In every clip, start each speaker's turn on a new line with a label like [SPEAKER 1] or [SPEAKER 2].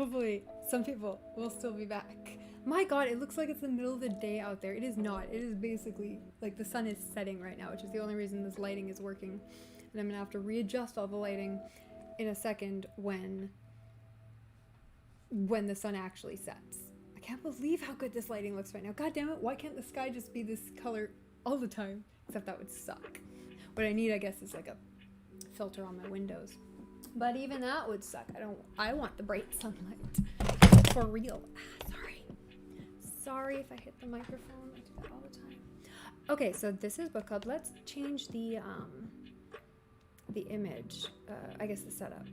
[SPEAKER 1] Hopefully some people will still be back. My god, it looks like it's the middle of the day out there. It is not. It is basically like the sun is setting right now, which is the only reason this lighting is working. And I'm gonna have to readjust all the lighting in a second when the sun actually sets. I can't believe how good this lighting looks right now. God damn it, why can't the sky just be this color all the time? Except that would suck. What I need, I guess, is like a filter on my windows. But even that would suck. I want the bright sunlight. For real. Sorry if I hit the microphone. I do that all the time. Okay, so this is book club. Let's change the image. I guess the setup.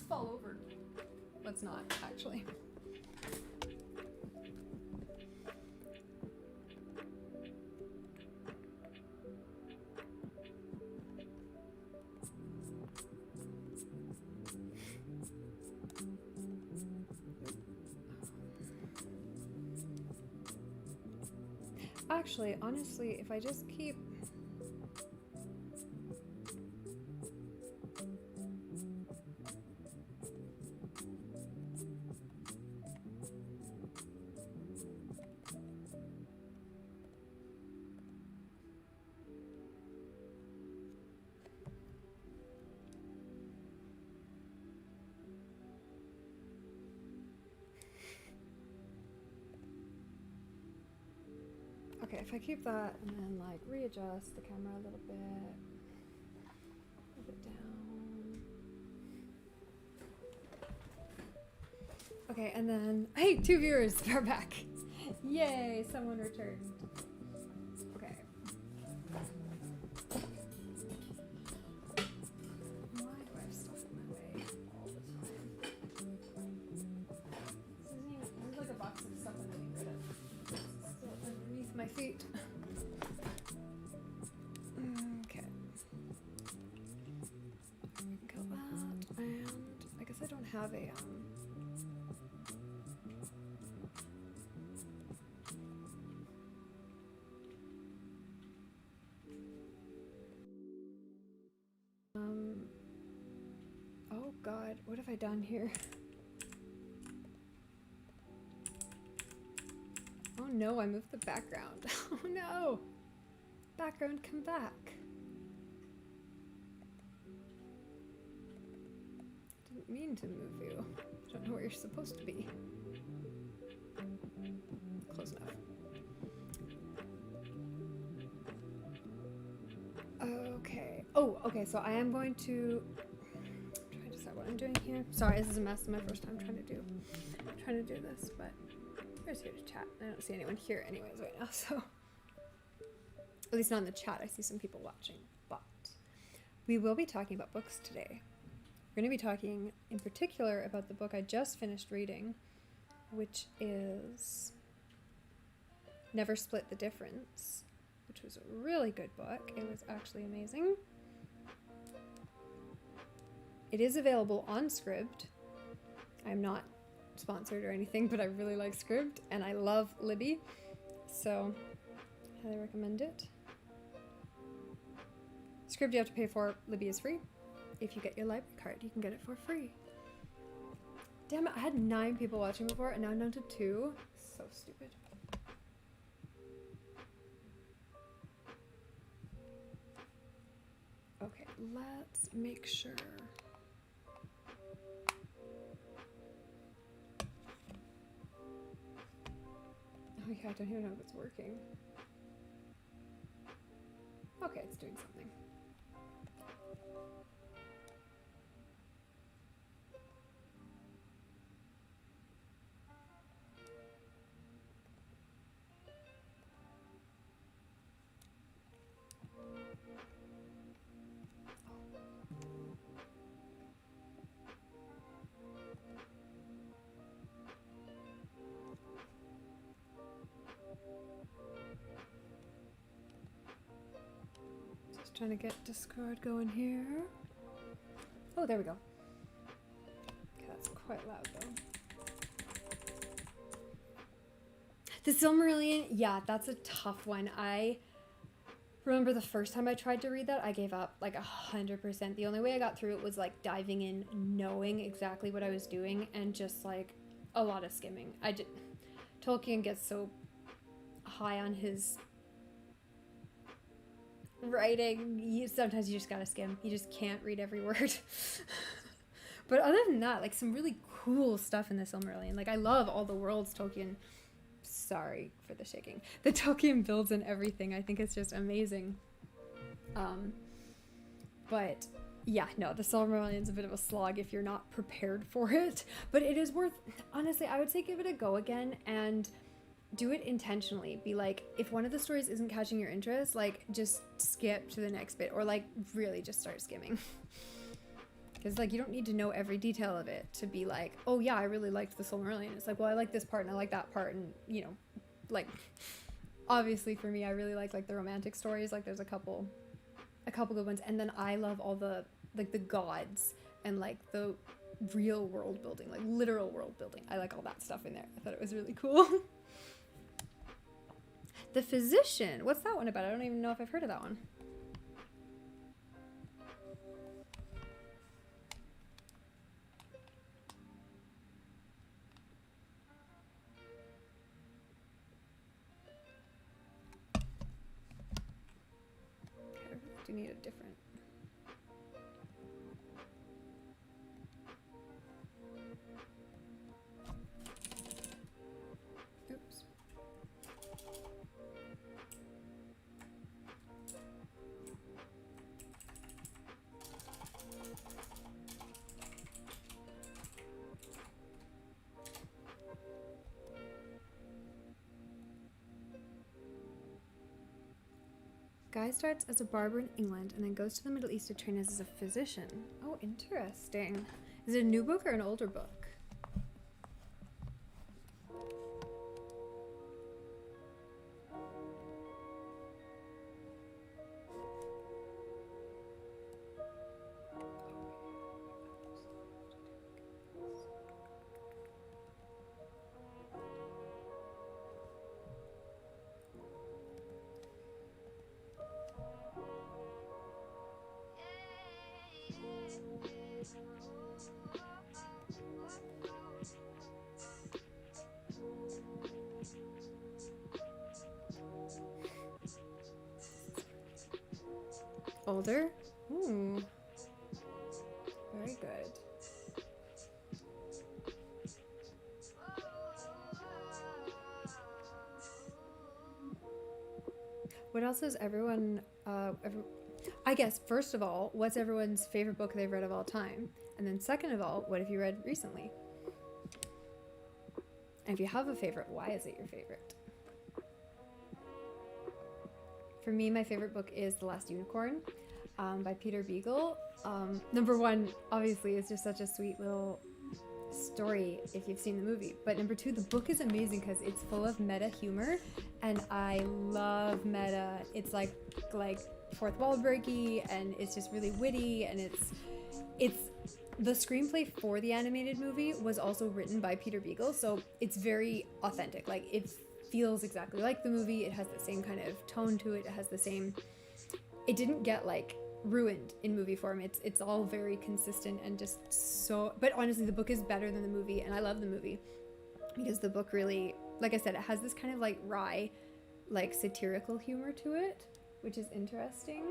[SPEAKER 1] Fall over. Let's not, actually. Actually, honestly, if I just keep okay, if I keep that and then like readjust the camera a little bit, move it down. Okay, and then, hey, 2 viewers are back. Yay, someone returned. Okay. Why do I have stuff in my way all the time? This is like a box of stuff I'm getting rid of. It's still underneath my feet. Okay. Got that, and I guess I don't have a oh god, what have I done here? Oh no, I moved the background. Oh no! Background, come back. Didn't mean to move you. Don't know where you're supposed to be. Close enough. Okay. Oh, okay, so I am going to try to decide what I'm doing here. Sorry, this is a mess. It's my first time trying to do this, but we're just here to chat. I don't see anyone here anyways right now, so at least not in the chat. I see some people watching, but we will be talking about books today. We're going to be talking in particular about the book I just finished reading, which is Never Split the Difference, which was a really good book. It was actually amazing. It is available on Scribd. I'm not sponsored or anything, but I really like Scribd and I love Libby, so I highly recommend it. Scribd you have to pay for, Libby is free. If you get your library card, you can get it for free. Damn it, I had 9 people watching before and now I'm down to 2. So stupid. Okay, let's make sure. Oh yeah, I don't even know if it's working. Okay, it's doing something. Just trying to get Discord going here. Oh, there we go. Okay, that's quite loud though. The Silmarillion, yeah, that's a tough one. I remember the first time I tried to read that, I gave up like 100%. The only way I got through it was like diving in, knowing exactly what I was doing, and just like a lot of skimming. Tolkien gets so high on his writing, sometimes you just gotta skim. You just can't read every word. But other than that, like some really cool stuff in the Silmarillion. Like I love all the worlds Tolkien, sorry for the shaking, the Tolkien builds and everything. I think it's just amazing. But yeah, no, the Silmarillion's a bit of a slog if you're not prepared for it, but it is worth, honestly, I would say give it a go again and do it intentionally. Be like, if one of the stories isn't catching your interest, like just skip to the next bit, or like really just start skimming. Because like you don't need to know every detail of it to be like, oh yeah, I really liked the Silmarillion. It's like, well, I like this part and I like that part, and you know, like obviously for me, I really like the romantic stories. Like there's a couple good ones, and then I love all the like the gods and like the real world building, like literal world building. I like all that stuff in there. I thought it was really cool. The Physician, what's that one about? I don't even know if I've heard of that one. Okay, I do need a different. Oops. Guy starts as a barber in England and then goes to the Middle East to train as a physician. Oh, interesting. Is it a new book or an older book? Older? Ooh. Very good. What else is everyone, I guess, first of all, what's everyone's favorite book they've read of all time? And then second of all, what have you read recently? And if you have a favorite, why is it your favorite? For me, my favorite book is The Last Unicorn by Peter Beagle. Number one, obviously, is just such a sweet little story if you've seen the movie. But number two, the book is amazing because it's full of meta humor, and I love meta. It's like fourth wall breaky, and it's just really witty, and it's the screenplay for the animated movie was also written by Peter Beagle, so it's very authentic. Like it feels exactly like the movie. It has the same kind of tone to it. It has the same. It didn't get like ruined in movie form. It's all very consistent and just so. But honestly, the book is better than the movie, and I love the movie because the book really, like I said, it has this kind of like wry, like satirical humor to it, which is interesting.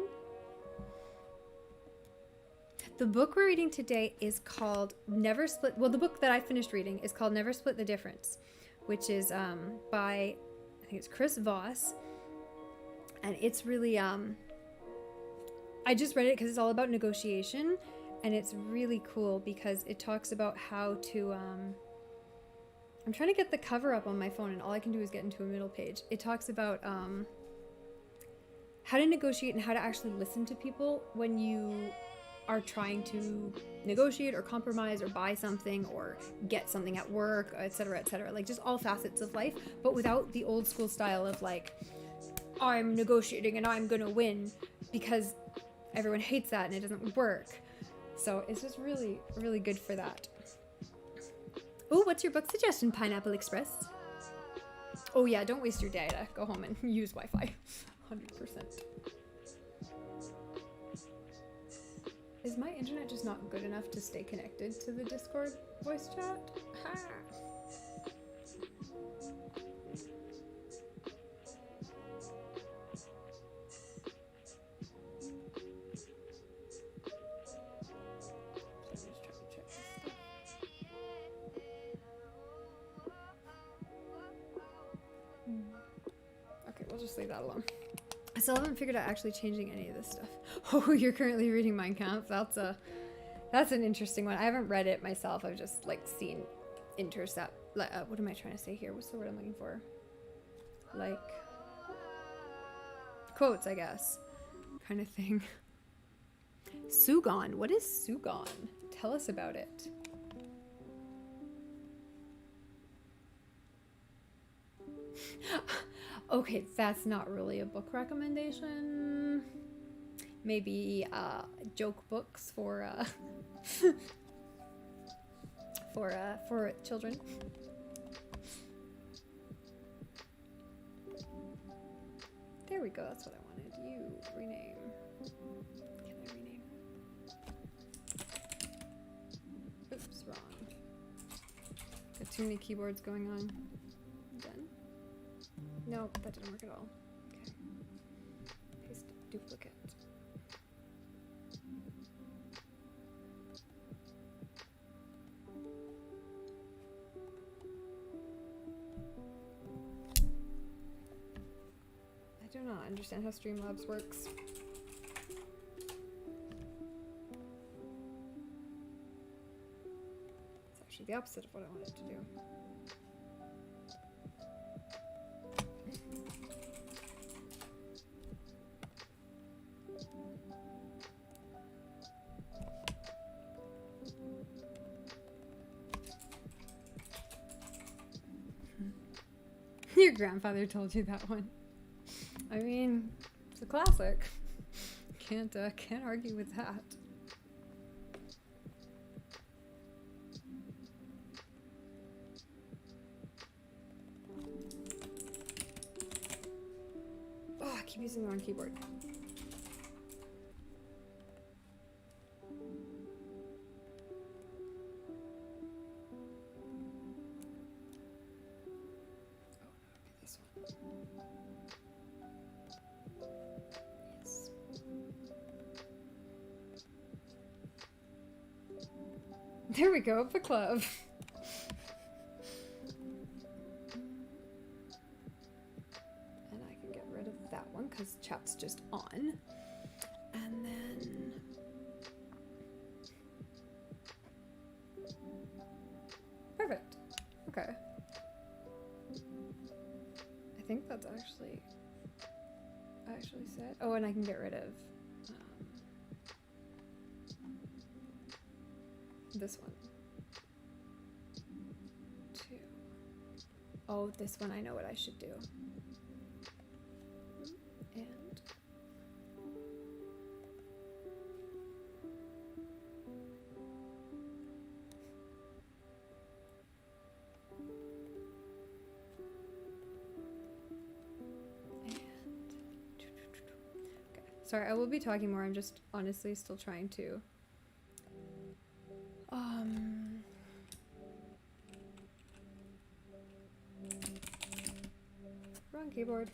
[SPEAKER 1] The book we're reading today is called Never Split. Well, the book that I finished reading is called Never Split the Difference, which is by, I think it's Chris Voss, and it's really I just read it because it's all about negotiation, and it's really cool because it talks about how to I'm trying to get the cover up on my phone, and all I can do is get into a middle page. It talks about how to negotiate and how to actually listen to people when you are trying to negotiate or compromise or buy something or get something at work, etc., etc. Like just all facets of life, but without the old school style of like, I'm negotiating and I'm gonna win. because everyone hates that and it doesn't work. So it's just really, really good for that. Oh, what's your book suggestion, Pineapple Express? Oh yeah, don't waste your data. Go home and use Wi-Fi. 100%. Is my internet just not good enough to stay connected to the Discord voice chat? Ha! Okay, we'll just leave that alone. I still haven't figured out actually changing any of this stuff. Oh, you're currently reading Mein Kampf. That's an interesting one. I haven't read it myself. I've just like seen intercept. What am I trying to say here? What's the word I'm looking for? Like quotes, I guess, kind of thing. Sugon. What is Sugon? Tell us about it. Okay, that's not really a book recommendation. Maybe joke books for for children. There we go. That's what I wanted. You rename. Can I rename? Oops, wrong. Got too many keyboards going on. Done. No, that didn't work at all. Okay. Paste duplicate. I do not understand how Streamlabs works. It's actually the opposite of what I wanted to do. Your grandfather told you that one. I mean, it's a classic. Can't argue with that. Oh, I keep using the wrong keyboard. There we go, book club. And I can get rid of that one because chat's just on. And then perfect. Okay. I think that's actually set. Oh, and I can get rid of this one. 2. Oh, this one I know what I should do. And okay. Sorry, I will be talking more. I'm just honestly still trying to wrong keyboard.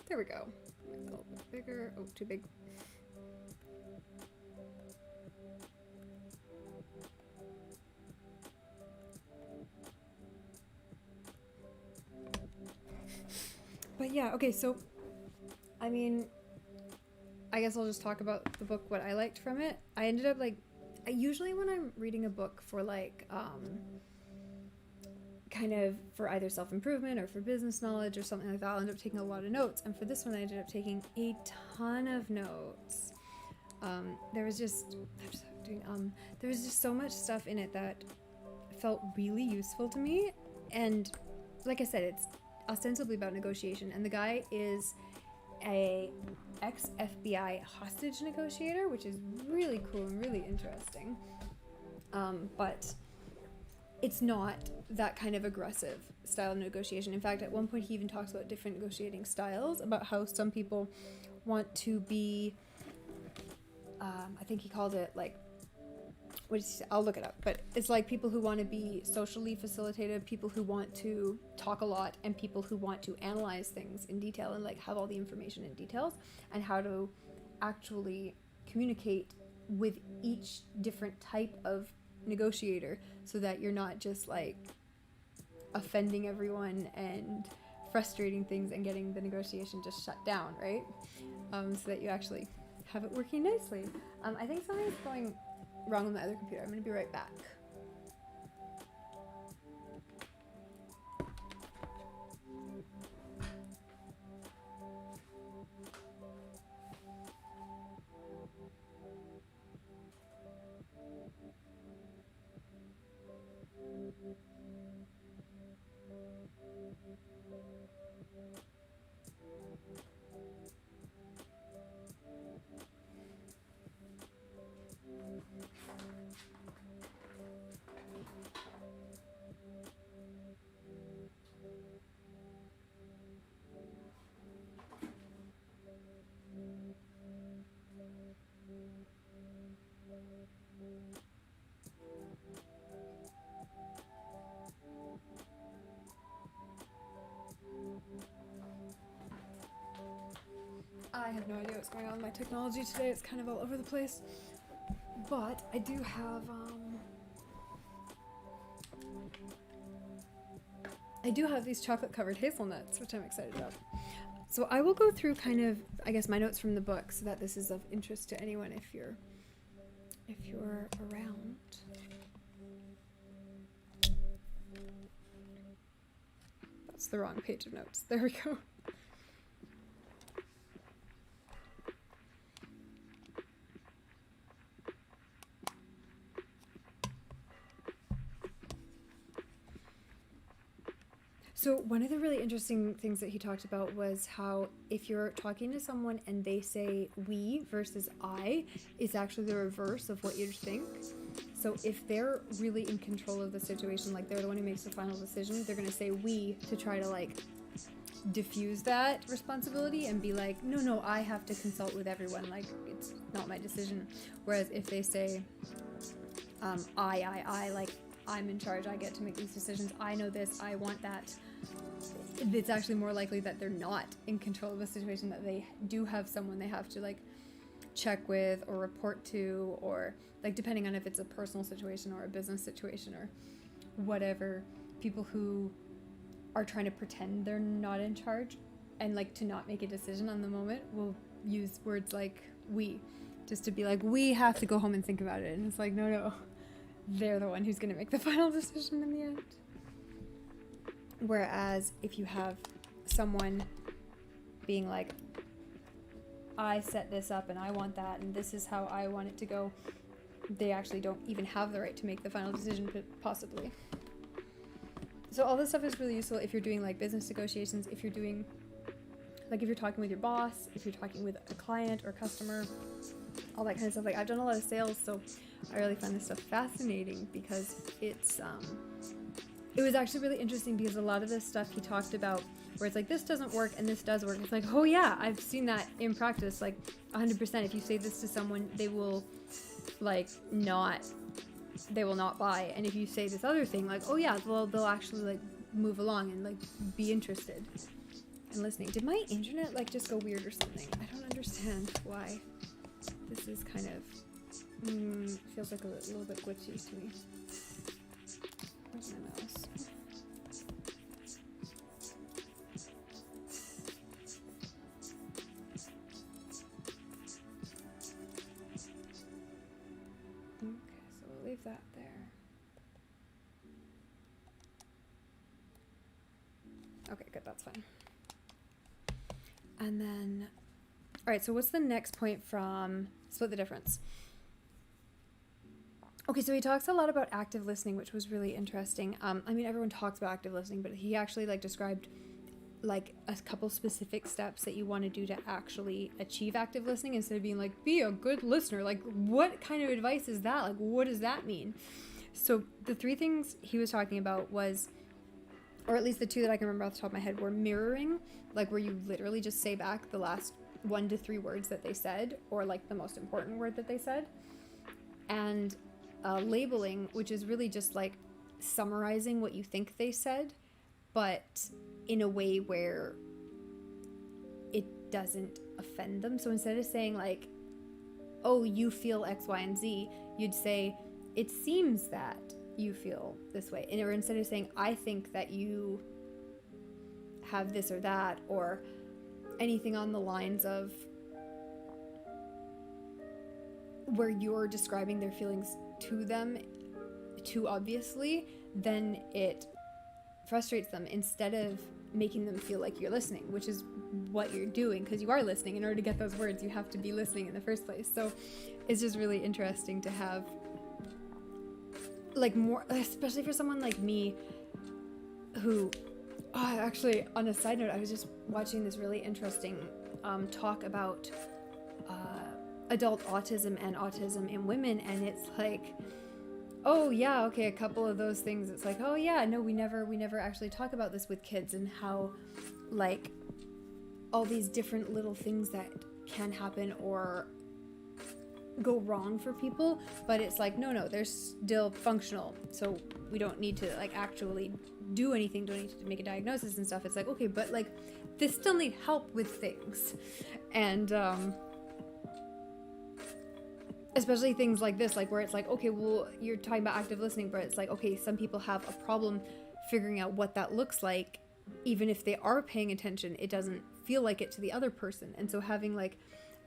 [SPEAKER 1] There we go. Make it a little bit bigger. Oh, too big. But yeah, okay, so I mean, I guess I'll just talk about the book, what I liked from it. I ended up like, usually when I'm reading a book for like, kind of for either self-improvement or for business knowledge or something like that, I'll end up taking a lot of notes. And for this one, I ended up taking a ton of notes. There was just so much stuff in it that felt really useful to me. And like I said, it's ostensibly about negotiation, and the guy is a ex-FBI hostage negotiator, which is really cool and really interesting. But it's not that kind of aggressive style of negotiation. In fact, at one point he even talks about different negotiating styles, about how some people want to be, I think he called it like, I'll look it up, but it's like people who want to be socially facilitated, people who want to talk a lot, and people who want to analyze things in detail and like have all the information in details, and how to actually communicate with each different type of negotiator so that you're not just like offending everyone and frustrating things and getting the negotiation just shut down, right? So that you actually have it working nicely. I think something's going wrong with my other computer. I'm going to be right back. I have no idea what's going on with my technology today. It's kind of all over the place. But I do have these chocolate covered hazelnuts, which I'm excited about. So I will go through kind of, I guess, my notes from the book so that this is of interest to anyone if you're around. That's the wrong page of notes. There we go. So one of the really interesting things that he talked about was how if you're talking to someone and they say we versus I, it's actually the reverse of what you'd think. So if they're really in control of the situation, like they're the one who makes the final decision, they're going to say we to try to like diffuse that responsibility and be like, no, I have to consult with everyone. Like it's not my decision. Whereas if they say I, like I'm in charge, I get to make these decisions, I know this, I want that, it's actually more likely that they're not in control of the situation, that they do have someone they have to like check with or report to, or like depending on if it's a personal situation or a business situation or whatever, people who are trying to pretend they're not in charge and like to not make a decision on the moment will use words like we, just to be like, we have to go home and think about it. And it's like, no, they're the one who's going to make the final decision in the end. Whereas if you have someone being like, I set this up and I want that and this is how I want it to go, they actually don't even have the right to make the final decision, possibly. So all this stuff is really useful if you're doing like business negotiations, if you're doing, like if you're talking with your boss, if you're talking with a client or customer, all that kind of stuff. Like I've done a lot of sales, so I really find this stuff fascinating because it was actually really interesting because a lot of this stuff he talked about where it's like, this doesn't work and this does work. It's like, oh yeah, I've seen that in practice, like 100%. If you say this to someone, they will not buy. And if you say this other thing, like, oh yeah, well, they'll actually like move along and like be interested in listening. Did my internet like just go weird or something? I don't understand why this is kind of, feels like a little bit glitchy to me. Where's my mouse? leave that there. Okay, good, that's fine. And then, all right, so what's the next point from Split the Difference? Okay, so he talks a lot about active listening, which was really interesting. I mean, everyone talks about active listening, but he actually like described like a couple specific steps that you want to do to actually achieve active listening instead of being like, be a good listener. Like, what kind of advice is that? Like, what does that mean? So the 3 things he was talking about was, or at least the 2 that I can remember off the top of my head, were mirroring, like where you literally just say back the last 1 to 3 words that they said, or like the most important word that they said, and labeling, which is really just like summarizing what you think they said, but in a way where it doesn't offend them. So instead of saying like, oh, you feel X, Y, and Z, you'd say, it seems that you feel this way. And or instead of saying, I think that you have this or that, or anything on the lines of where you're describing their feelings to them too obviously, then it frustrates them instead of making them feel like you're listening, which is what you're doing, because you are listening. In order to get those words, you have to be listening in the first place. So it's just really interesting to have like more, especially for someone like me who, actually on a side note, I was just watching this really interesting talk about adult autism and autism in women, and it's like, oh yeah, okay, a couple of those things, it's like, oh yeah, no, we never actually talk about this with kids, and how like all these different little things that can happen or go wrong for people, but it's like, no, they're still functional, so we don't need to like actually do anything, don't need to make a diagnosis and stuff. It's like, okay, but like they still need help with things. And especially things like this, like where it's like, okay, well, you're talking about active listening, but it's like, okay, some people have a problem figuring out what that looks like. Even if they are paying attention, it doesn't feel like it to the other person. And so having like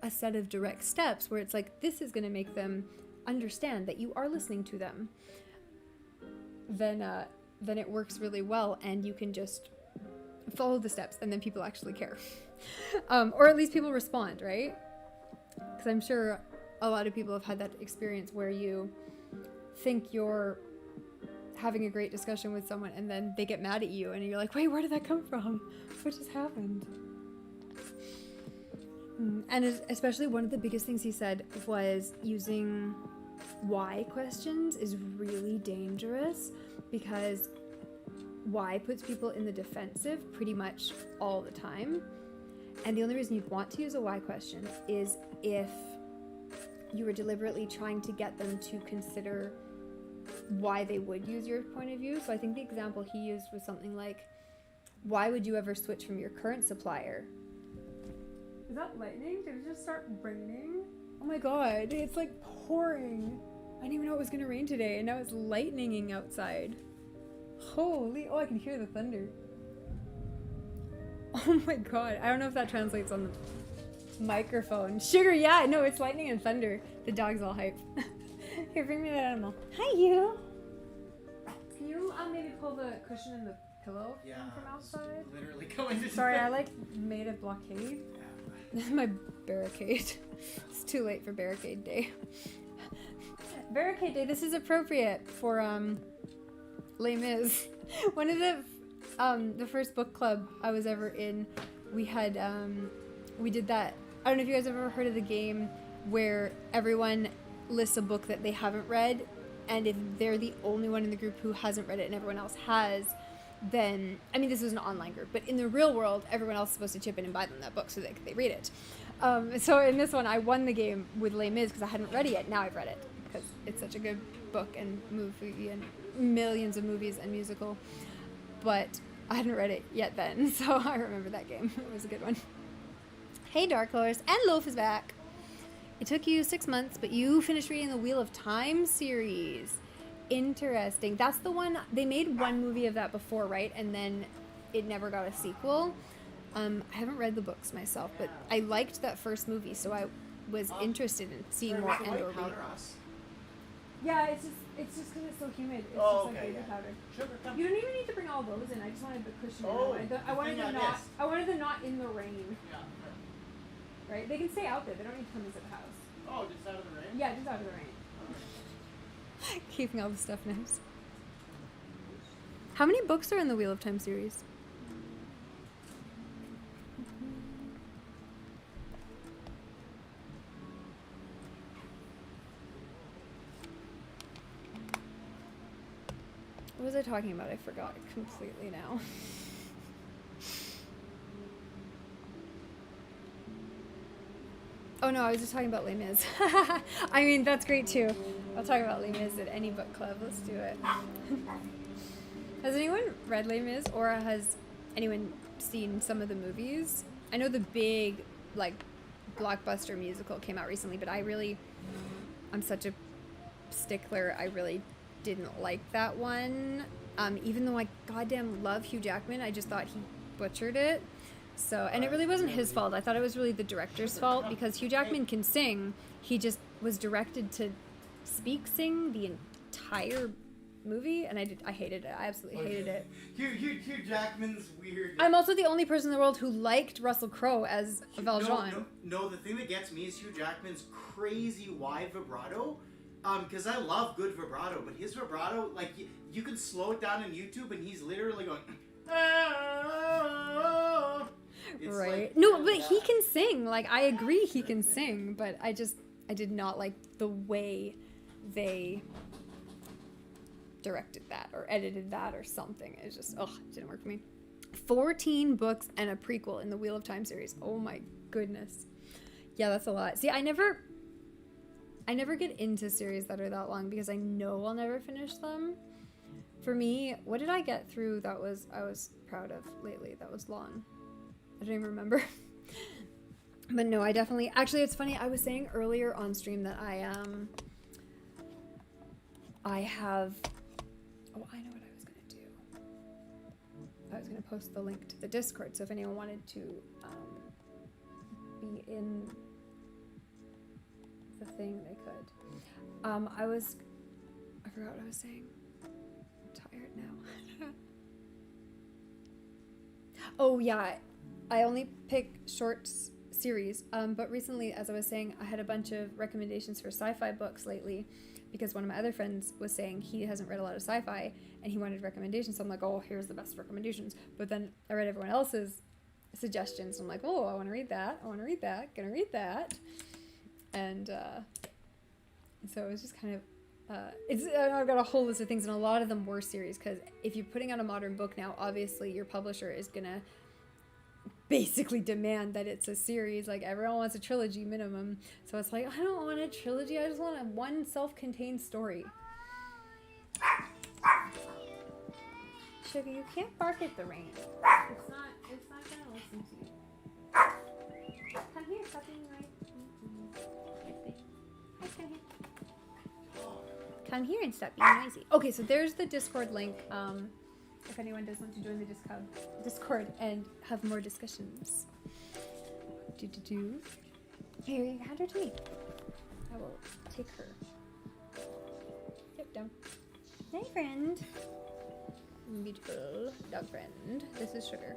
[SPEAKER 1] a set of direct steps where it's like, this is going to make them understand that you are listening to them, then it works really well, and you can just follow the steps, and then people actually care. Or at least people respond, right? Because I'm sure a lot of people have had that experience where you think you're having a great discussion with someone, and then they get mad at you, and you're like, wait, where did that come from? What just happened? And especially one of the biggest things he said was using why questions is really dangerous, because why puts people in the defensive pretty much all the time. And the only reason you'd want to use a why question is if you were deliberately trying to get them to consider why they would use your point of view. So I think the example he used was something like, why would you ever switch from your current supplier? Is that lightning? Did it just start raining? Oh my god, it's like pouring. I didn't even know it was gonna rain today, and now it's lightninging outside. Holy, oh, I can hear the thunder. Oh my god, I don't know if that translates on the microphone. Sugar, yeah, no, it's lightning and thunder. The dog's all hype. Here, bring me that animal. Hi, you. Can you maybe pull the cushion and the pillow from outside?
[SPEAKER 2] Literally going to.
[SPEAKER 1] Sorry, I like made a blockade. This is my barricade. It's too late for barricade day. Barricade day. This is appropriate for Les Mis. One of the first book club I was ever in, we had we did that. I don't know if you guys have ever heard of the game where everyone lists a book that they haven't read, and if they're the only one in the group who hasn't read it and everyone else has, then, I mean, this is an online group, but in the real world, everyone else is supposed to chip in and buy them that book so that they read it. So in this one, I won the game with Les Mis because I hadn't read it yet. Now I've read it because it's such a good book and movie and millions of movies and musical, but I hadn't read it yet then, so I remember that game. It was a good one. Hey, Dark Horse, and Loaf is back. It took you 6 months, but you finished reading the Wheel of Time series. Interesting. That's the one, they made one movie of that before, right? And then it never got a sequel. I haven't read the books myself, but I liked that first movie, so I was interested in seeing more and or reading. Yeah, it's just because it's so humid. It's
[SPEAKER 2] Oh,
[SPEAKER 1] just like
[SPEAKER 2] okay,
[SPEAKER 1] baby
[SPEAKER 2] yeah.
[SPEAKER 1] powder.
[SPEAKER 2] Sugar, come.
[SPEAKER 1] You don't even need to bring all those in. I just wanted the cushion.
[SPEAKER 2] Oh,
[SPEAKER 1] I wanted
[SPEAKER 2] the
[SPEAKER 1] them
[SPEAKER 2] thing I
[SPEAKER 1] not.
[SPEAKER 2] missed.
[SPEAKER 1] I wanted them not in the rain.
[SPEAKER 2] Yeah.
[SPEAKER 1] Right? They can stay out there. They don't need to come inside the house.
[SPEAKER 2] Oh, just out of the rain?
[SPEAKER 1] Yeah, just out of the rain. Keeping all the stuff nice. How many books are in the Wheel of Time series? What was I talking about? I forgot completely now. Oh no, I was just talking about Les Mis. I mean, that's great too. I'll talk about Les Mis at any book club. Let's do it. Has anyone read Les Mis, or has anyone seen some of the movies? I know the big, like, blockbuster musical came out recently, but I'm such a stickler. I really didn't like that one. Even though I goddamn love Hugh Jackman, I just thought he butchered it. So, and it really wasn't his fault. I thought it was really the director's fault, because Hugh Jackman can sing. He just was directed to sing the entire movie, and I hated it. I absolutely hated it.
[SPEAKER 2] Hugh Jackman's weird.
[SPEAKER 1] I'm also the only person in the world who liked Russell Crowe as Valjean.
[SPEAKER 2] No, the thing that gets me is Hugh Jackman's crazy wide vibrato. Because I love good vibrato, but his vibrato, like, you can slow it down on YouTube, and he's literally going...
[SPEAKER 1] Right.
[SPEAKER 2] Like,
[SPEAKER 1] no, but he can sing. Like, I agree he can sing, but I did not like the way they directed that or edited that or something. It just, it didn't work for me. 14 books and a prequel in the Wheel of Time series. Oh my goodness. Yeah, that's a lot. See, I never get into series that are that long because I know I'll never finish them. For me, what did I get through I was proud of lately that was long? I don't even remember. But no, I definitely... Actually, it's funny. I was saying earlier on stream that I have... Oh, I know what I was going to do. I was going to post the link to the Discord, so if anyone wanted to be in the thing, they could. I forgot what I was saying. I'm tired now. Oh, yeah. I only pick short series, but recently, as I was saying, I had a bunch of recommendations for sci-fi books lately, because one of my other friends was saying he hasn't read a lot of sci-fi and he wanted recommendations. So I'm like, oh, here's the best recommendations. But then I read everyone else's suggestions. So I'm like, oh, I want to read that. Gonna read that. And so it was just kind of, I've got a whole list of things, and a lot of them were series, because if you're putting out a modern book now, obviously your publisher is gonna basically demand that it's a series. Like, everyone wants a trilogy minimum, so it's like, I don't want a trilogy, I just want one self-contained story. Sugar, you can't bark at the rain. It's not gonna listen to you. Come here, stop being right. Come here and stop being noisy. Okay, so there's the Discord link. If anyone does want to join the Discord and have more discussions. Here, you hand her to me. I will take her. Sit down. Hey, friend. Beautiful dog friend. This is Sugar.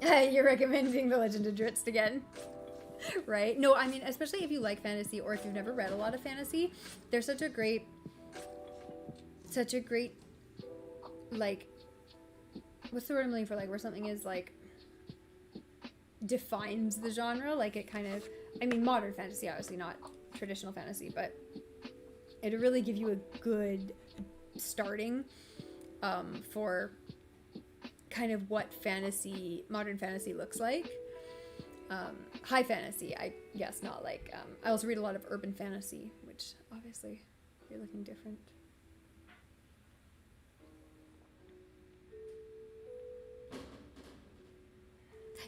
[SPEAKER 1] You're recommending The Legend of Drizzt again. Right? No, I mean, especially if you like fantasy, or if you've never read a lot of fantasy, there's such a great, like, what's the word I'm looking for? Like, where something is, like, defines the genre. Like, it kind of, I mean, modern fantasy, obviously, not traditional fantasy, but it'll really give you a good starting for kind of what modern fantasy looks like. High fantasy, I guess, not like, I also read a lot of urban fantasy, which obviously you're looking different.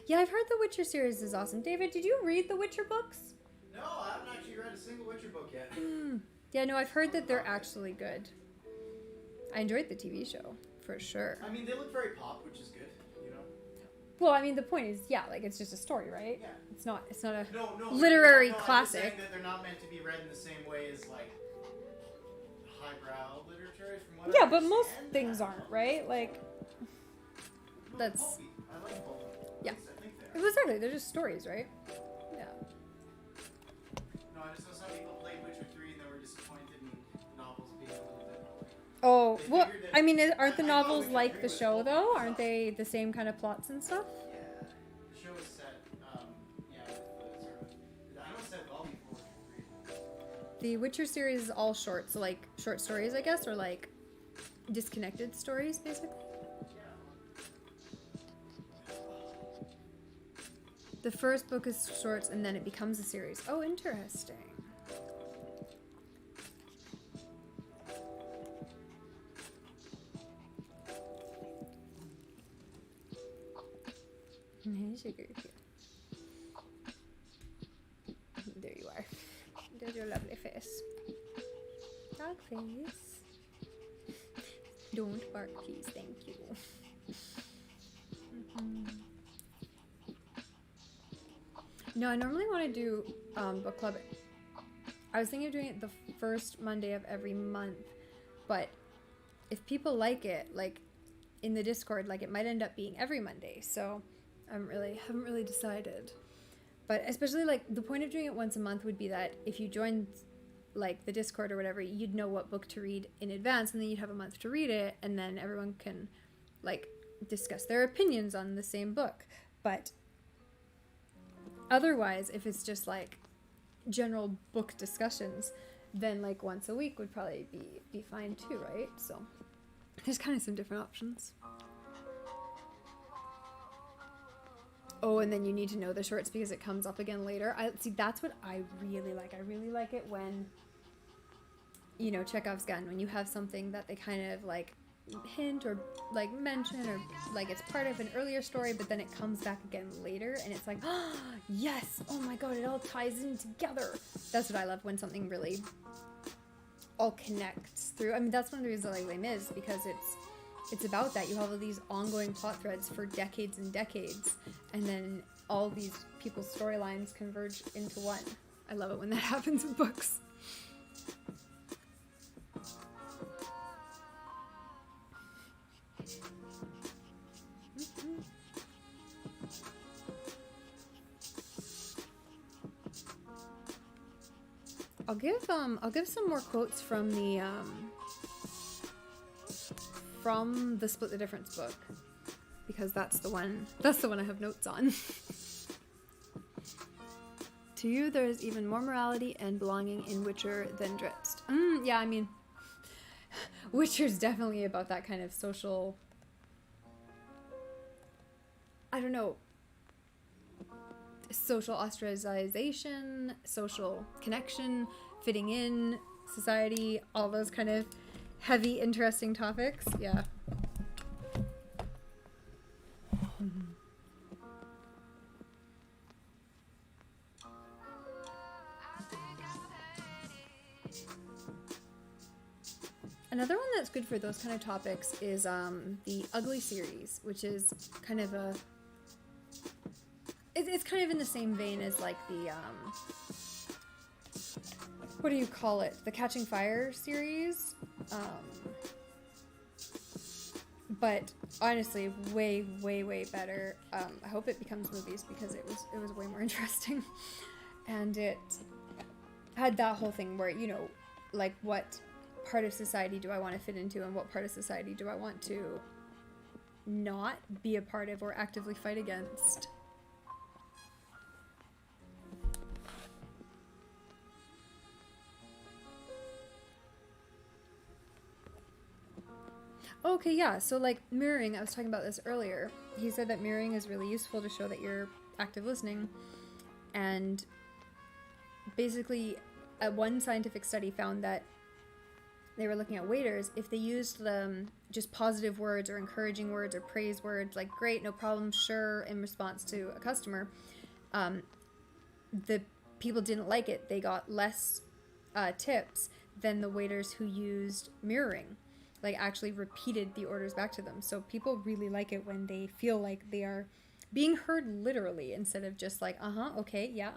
[SPEAKER 1] Yeah, I've heard the Witcher series is awesome. David, did you read the Witcher books?
[SPEAKER 2] No, I haven't actually read a single Witcher book yet.
[SPEAKER 1] Yeah, no, I've heard that they're actually good. I enjoyed the TV show, for sure.
[SPEAKER 2] I mean, they look very pop, which is good, you know?
[SPEAKER 1] Well, I mean, the point is, yeah, like it's just a story, right?
[SPEAKER 2] Yeah.
[SPEAKER 1] It's not a
[SPEAKER 2] No,
[SPEAKER 1] literary
[SPEAKER 2] no, I'm just
[SPEAKER 1] classic.
[SPEAKER 2] saying that they're not meant to be read in the same way as like highbrow literature. From what
[SPEAKER 1] Yeah,
[SPEAKER 2] I
[SPEAKER 1] but most
[SPEAKER 2] understand.
[SPEAKER 1] things aren't, right? Like,
[SPEAKER 2] No,
[SPEAKER 1] that's-
[SPEAKER 2] pulpy. I like pulpy.
[SPEAKER 1] Yeah.
[SPEAKER 2] At least I think they are.
[SPEAKER 1] exactly, they're just stories, right? Yeah.
[SPEAKER 2] No, I just know some people played Witcher 3 and they were disappointed in novels being a little bit.
[SPEAKER 1] Oh,
[SPEAKER 2] They
[SPEAKER 1] well,
[SPEAKER 2] figured that-
[SPEAKER 1] I mean, aren't the
[SPEAKER 2] I thought
[SPEAKER 1] novels
[SPEAKER 2] Witcher
[SPEAKER 1] like
[SPEAKER 2] 3
[SPEAKER 1] the
[SPEAKER 2] was
[SPEAKER 1] show,
[SPEAKER 2] pulpy
[SPEAKER 1] though?
[SPEAKER 2] as
[SPEAKER 1] Aren't
[SPEAKER 2] well.
[SPEAKER 1] they the same kind of plots and stuff?
[SPEAKER 2] Yeah. The show is set, with the sort of. I know it's set well before Witcher 3.
[SPEAKER 1] The Witcher series is all short, so like short stories, I guess, or like disconnected stories, basically. The first book is shorts, and then it becomes a series. Oh, interesting. Sugar. There you are. There's your lovely face. Dog face. Don't bark, please. Thank you. No, I normally want to do book club. I was thinking of doing it the first Monday of every month, but if people like it, like in the Discord, like it might end up being every Monday. So I haven't really decided. But especially like the point of doing it once a month would be that if you joined like the Discord or whatever, you'd know what book to read in advance, and then you'd have a month to read it, and then everyone can like discuss their opinions on the same book. But otherwise, if it's just like general book discussions, then like once a week would probably be fine too, right? So there's kind of some different options. Oh, and then you need to know the shorts because it comes up again later. That's what I really like. I really like it when, you know, Chekhov's gun, when you have something that they kind of like hint or like mention or like it's part of an earlier story, but then it comes back again later and it's like, oh, yes, oh my god, it all ties in together. That's what I love, when something really all connects through. I mean, that's one of the reasons I like Les Mis, because it's about that. You have all these ongoing plot threads for decades and decades, and then all these people's storylines converge into one. I love it when that happens with books. I'll give some more quotes from the Split the Difference book, because that's the one I have notes on. To you, there is even more morality and belonging in Witcher than Drizzt. Yeah, I mean, Witcher's definitely about that kind of social, I don't know, social ostracization, social connection, fitting in, society, all those kind of heavy, interesting topics. Yeah. Another one that's good for those kind of topics is the Ugly series, which is kind of a... It's kind of in the same vein as like the... what do you call it? The Catching Fire series. But honestly, way, way, way better. I hope it becomes movies because it was way more interesting. And it had that whole thing where, you know, like what part of society do I want to fit into and what part of society do I want to not be a part of or actively fight against. Okay, yeah, so like mirroring, I was talking about this earlier. He said that mirroring is really useful to show that you're active listening. And basically, one scientific study found that they were looking at waiters, if they used just positive words or encouraging words or praise words, like great, no problem, sure, in response to a customer, the people didn't like it. They got less tips than the waiters who used mirroring, like actually repeated the orders back to them. So people really like it when they feel like they are being heard literally instead of just like, okay, yeah,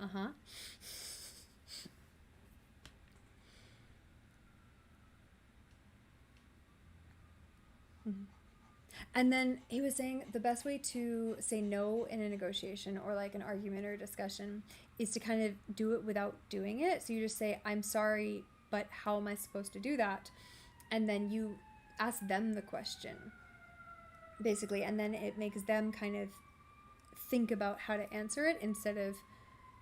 [SPEAKER 1] And then he was saying the best way to say no in a negotiation or like an argument or a discussion is to kind of do it without doing it. So you just say, I'm sorry, but how am I supposed to do that? And then you ask them the question, basically, and then it makes them kind of think about how to answer it instead of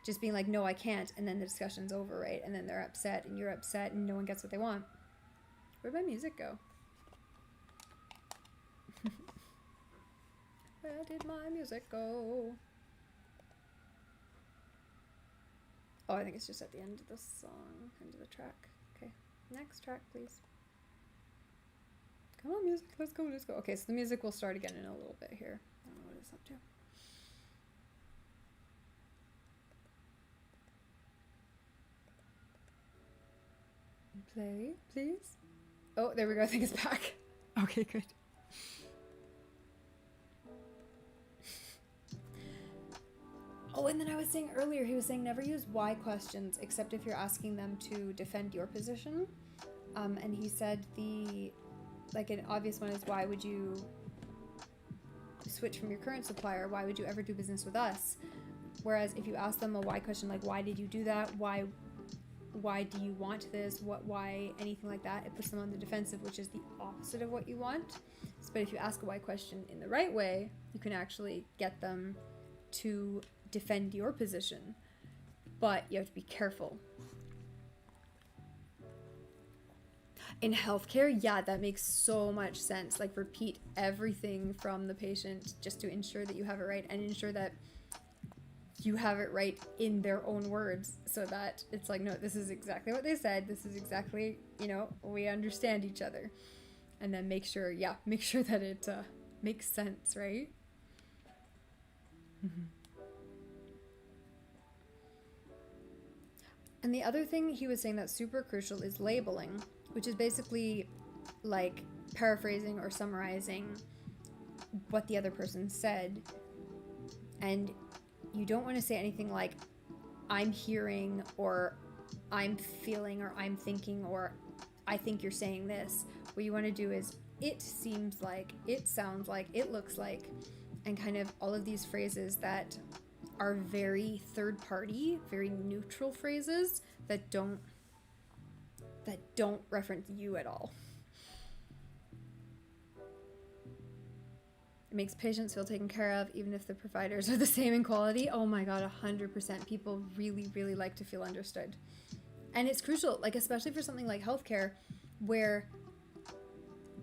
[SPEAKER 1] just being like, no, I can't, and then the discussion's over, right? And then they're upset and you're upset and no one gets what they want. Where'd my music go? Where did my music go? Oh, I think it's just at the end of the song, end of the track. Okay, next track, please. Come on, music, let's go, let's go. Okay, so the music will start again in a little bit here. I don't know what it's up to. Play, please. Oh, there we go, I think it's back. Okay, good. Oh, and then I was saying earlier, he was saying never use why questions except if you're asking them to defend your position. And he said an obvious one is, why would you switch from your current supplier? Why would you ever do business with us? Whereas if you ask them a why question, like, why did you do that? Why do you want this? Why, anything like that, it puts them on the defensive, which is the opposite of what you want. But if you ask a why question in the right way, you can actually get them to defend your position, but you have to be careful. In healthcare, yeah, that makes so much sense. Like, repeat everything from the patient just to ensure that you have it right and ensure that you have it right in their own words, so that it's like, no, this is exactly what they said. This is exactly, we understand each other. And then make sure that it makes sense, right? Mm-hmm. And the other thing he was saying that's super crucial is labeling, which is basically like paraphrasing or summarizing what the other person said. And you don't want to say anything like, I'm hearing, or I'm feeling, or I'm thinking, or I think you're saying this. What you want to do is, it seems like, it sounds like, it looks like, and kind of all of these phrases that are very third party, very neutral phrases that don't reference you at all. It makes patients feel taken care of, even if the providers are the same in quality. Oh my God, 100%. People really, really like to feel understood. And it's crucial, like, especially for something like healthcare, where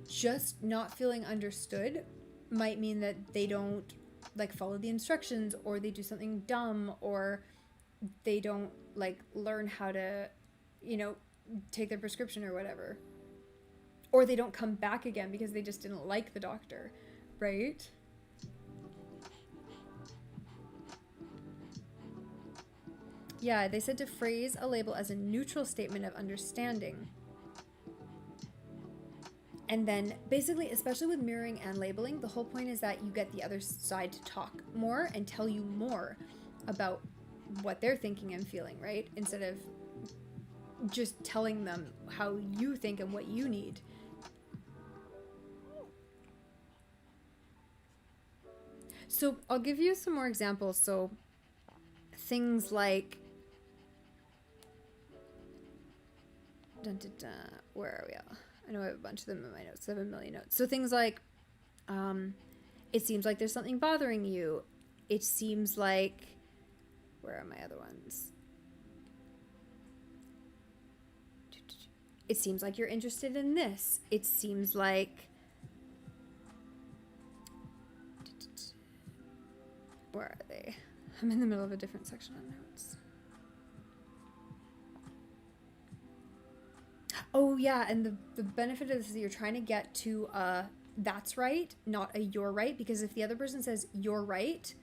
[SPEAKER 1] just not feeling understood might mean that they don't like follow the instructions, or they do something dumb, or they don't like learn how to, take their prescription or whatever. Or they don't come back again because they just didn't like the doctor, right? Yeah, they said to phrase a label as a neutral statement of understanding. And then basically, especially with mirroring and labeling, the whole point is that you get the other side to talk more and tell you more about what they're thinking and feeling, right? Instead of just telling them how you think and what you need. So I'll give you some more examples. So things like, where are we at? I know I have a bunch of them in my notes. 7 million notes. So things like, it seems like there's something bothering you. It seems like, where are my other ones? It seems like you're interested in this. It seems like, where are they? I'm in the middle of a different section of notes. Oh yeah, and the benefit of this is you're trying to get to that's right, not a you're right, because if the other person says you're right,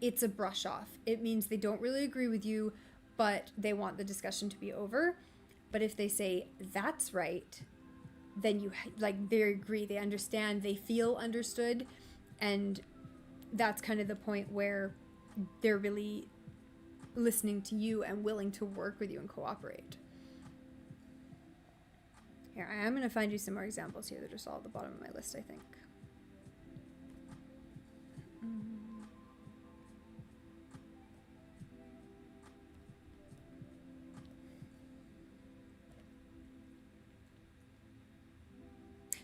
[SPEAKER 1] it's a brush off. It means they don't really agree with you, but they want the discussion to be over. But if they say that's right, then they agree, they understand, they feel understood, and that's kind of the point where they're really listening to you and willing to work with you and cooperate. Here, I am going to find you some more examples here. They're just all at the bottom of my list, I think.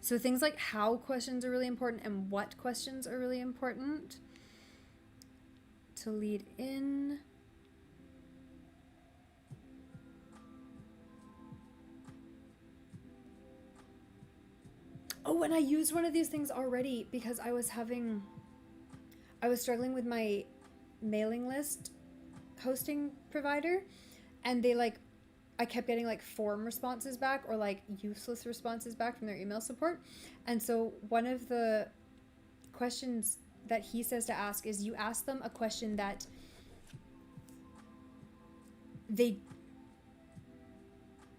[SPEAKER 1] So things like how questions are really important and what questions are really important to lead in. Oh, and I used one of these things already because I was struggling with my mailing list hosting provider, and I kept getting like form responses back or like useless responses back from their email support. And so one of the questions that he says to ask is you ask them a question that they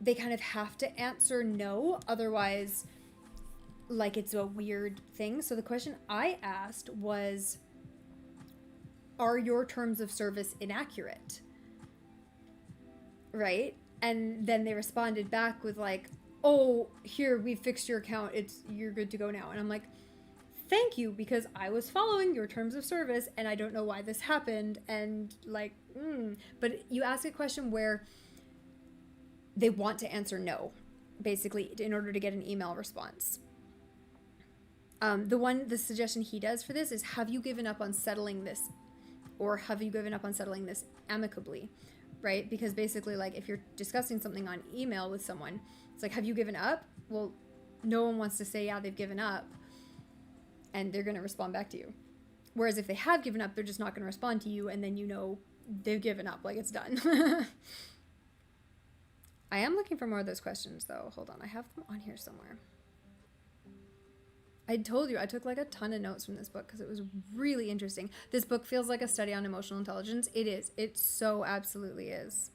[SPEAKER 1] kind of have to answer no, otherwise like it's a weird thing. So the question I asked was, are your terms of service inaccurate? Right? And then they responded back with like, oh, here, we fixed your account. You're good to go now. And I'm like, thank you, because I was following your terms of service and I don't know why this happened. And like, but you ask a question where they want to answer no, basically, in order to get an email response. The suggestion he does for this is, have you given up on settling this, or have you given up on settling this amicably? Right? Because basically, like, if you're discussing something on email with someone, it's like, have you given up? Well, no one wants to say, yeah, they've given up, and they're going to respond back to you. Whereas if they have given up, they're just not going to respond to you, and then you know they've given up, like it's done. I am looking for more of those questions, though. Hold on, I have them on here somewhere. I told you, I took like a ton of notes from this book because it was really interesting. This book feels like a study on emotional intelligence. It is. It so absolutely is.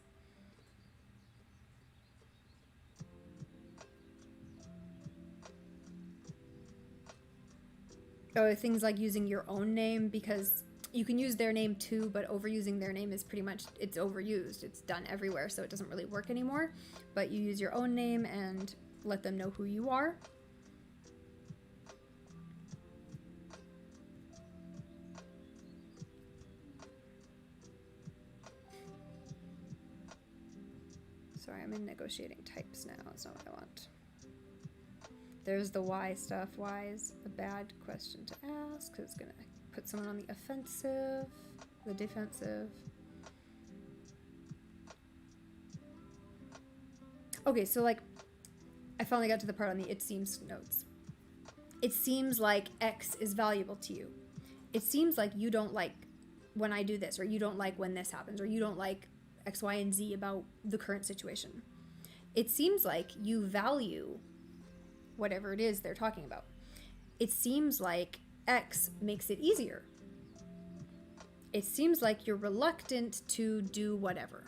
[SPEAKER 1] Oh, things like using your own name, because you can use their name too, but overusing their name is pretty much, it's overused. It's done everywhere, so it doesn't really work anymore. But you use your own name and let them know who you are. Sorry, I'm in negotiating types now. That's not what I want. There's the why stuff. Why is a bad question to ask, because it's going to put someone on the offensive, the defensive. Okay, so like, I finally got to the part on the it seems notes. It seems like X is valuable to you. It seems like you don't like when I do this, or you don't like when this happens, or you don't like X, Y, and Z about the current situation. It seems like you value whatever it is they're talking about. It seems like X makes it easier. It seems like you're reluctant to do whatever.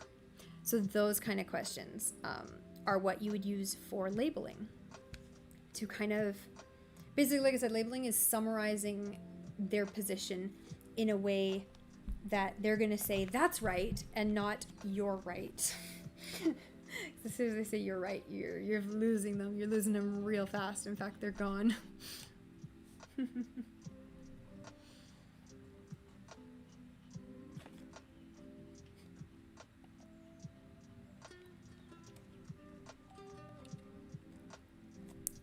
[SPEAKER 1] So those kind of questions are what you would use for labeling. To kind of, basically, like I said, labeling is summarizing their position in a way that they're going to say that's right and not you're right. As soon as they say you're right, you're losing them. You're losing them real fast. In fact, they're gone.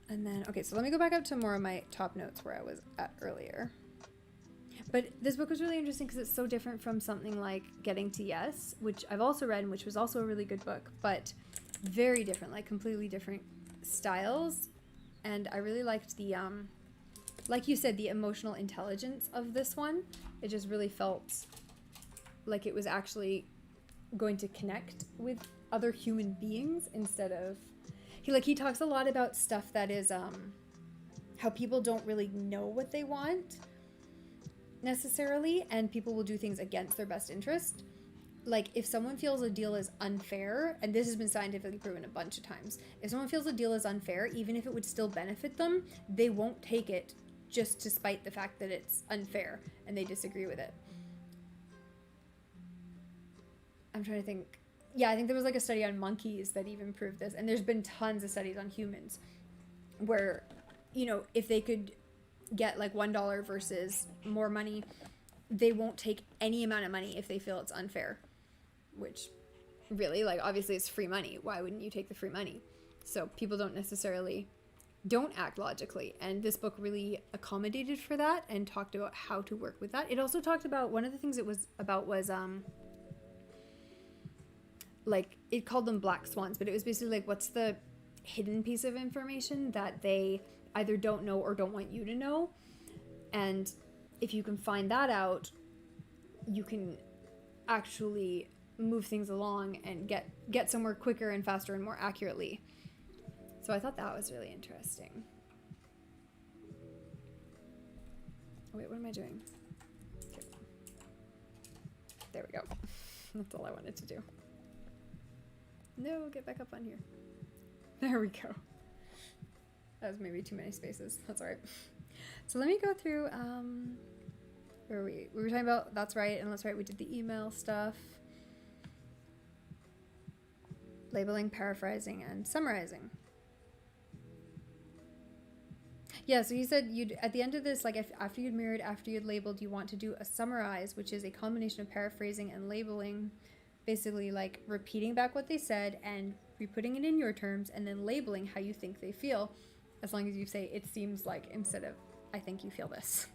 [SPEAKER 1] And then, okay, so let me go back up to more of my top notes where I was at earlier. But this book was really interesting because it's so different from something like Getting to Yes, which I've also read and which was also a really good book, but very different, like completely different styles. And I really liked the, like you said, the emotional intelligence of this one. It just really felt like it was actually going to connect with other human beings instead of, he talks a lot about stuff that is, how people don't really know what they want necessarily, and people will do things against their best interest. Like, if someone feels a deal is unfair, and this has been scientifically proven a bunch of times, if someone feels a deal is unfair, even if it would still benefit them, they won't take it just despite the fact that it's unfair and they disagree with it. I'm trying to think. Yeah, I think there was like a study on monkeys that even proved this. And there's been tons of studies on humans where, you know, if they could get like $1 versus more money, they won't take any amount of money if they feel it's unfair. Which really, like, obviously it's free money. Why wouldn't you take the free money? So people don't act logically. And this book really accommodated for that and talked about how to work with that. It also talked about, one of the things it was about was, like, it called them black swans, but it was basically like, what's the hidden piece of information that they either don't know or don't want you to know? And if you can find that out, you can actually move things along and get somewhere quicker and faster and more accurately. So I thought that was really interesting. Oh, wait, what am I doing? Okay. There we go. That's all I wanted to do. No, get back up on here. There we go. That was maybe too many spaces. That's all right. So let me go through, where were we? We were talking about That's Right and Let's Write. We did the email stuff. Labeling, paraphrasing, and summarizing. Yeah, so you said you'd, at the end of this, like, if after you'd mirrored, after you'd labeled, you want to do a summarize, which is a combination of paraphrasing and labeling. Basically, like, repeating back what they said and re-putting it in your terms and then labeling how you think they feel, as long as you say it seems like instead of I think you feel this.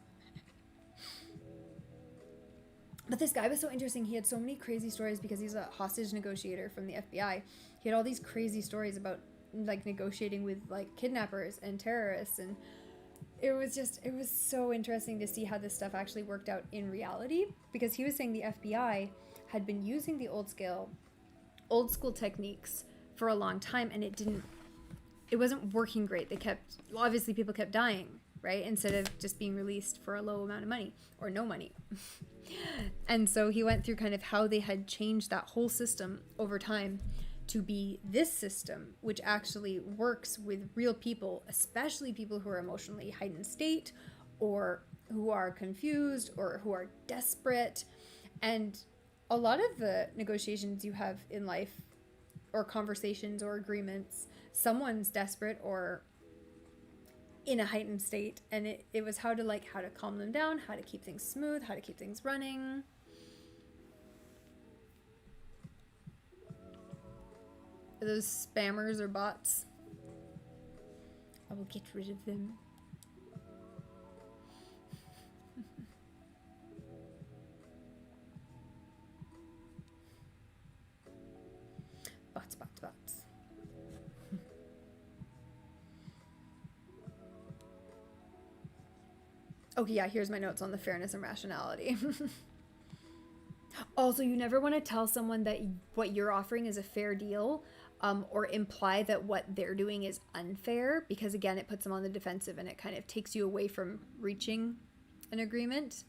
[SPEAKER 1] But this guy was so interesting. He had so many crazy stories because he's a hostage negotiator from the FBI. He had all these crazy stories about, like, negotiating with, like, kidnappers and terrorists, and it was so interesting to see how this stuff actually worked out in reality, because he was saying the FBI had been using the old school techniques for a long time, and it wasn't working great. Obviously people kept dying, right? Instead of just being released for a low amount of money or no money. And so he went through kind of how they had changed that whole system over time to be this system, which actually works with real people, especially people who are emotionally heightened state or who are confused or who are desperate. And a lot of the negotiations you have in life, or conversations or agreements, someone's desperate or in a heightened state, and it was how to calm them down, how to keep things smooth, how to keep things running. Are those spammers or bots? I will get rid of them. Bots. Okay, yeah, here's my notes on the fairness and rationality. Also, you never want to tell someone that what you're offering is a fair deal, or imply that what they're doing is unfair, because again, it puts them on the defensive and it kind of takes you away from reaching an agreement.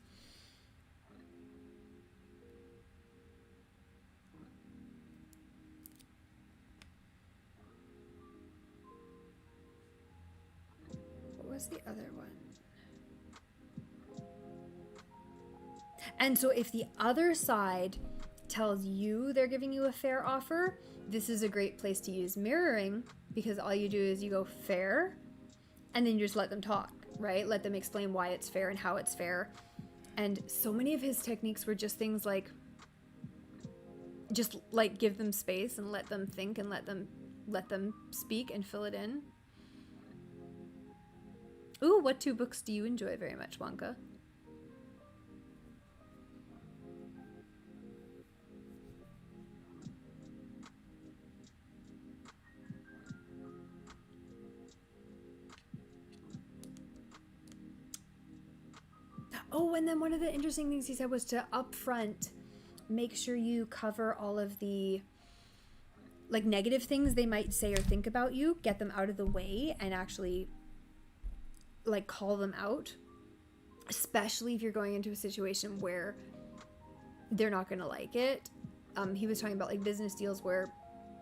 [SPEAKER 1] What was the other one? And so if the other side tells you they're giving you a fair offer, this is a great place to use mirroring, because all you do is you go fair and then you just let them talk, right? Let them explain why it's fair and how it's fair. And so many of his techniques were just things like, just like give them space and let them think and let them speak and fill it in. Ooh, what 2 books do you enjoy very much, Wonka? Oh, and then one of the interesting things he said was to upfront make sure you cover all of the like negative things they might say or think about you, get them out of the way and actually like call them out, especially if you're going into a situation where they're not going to like it. He was talking about like business deals where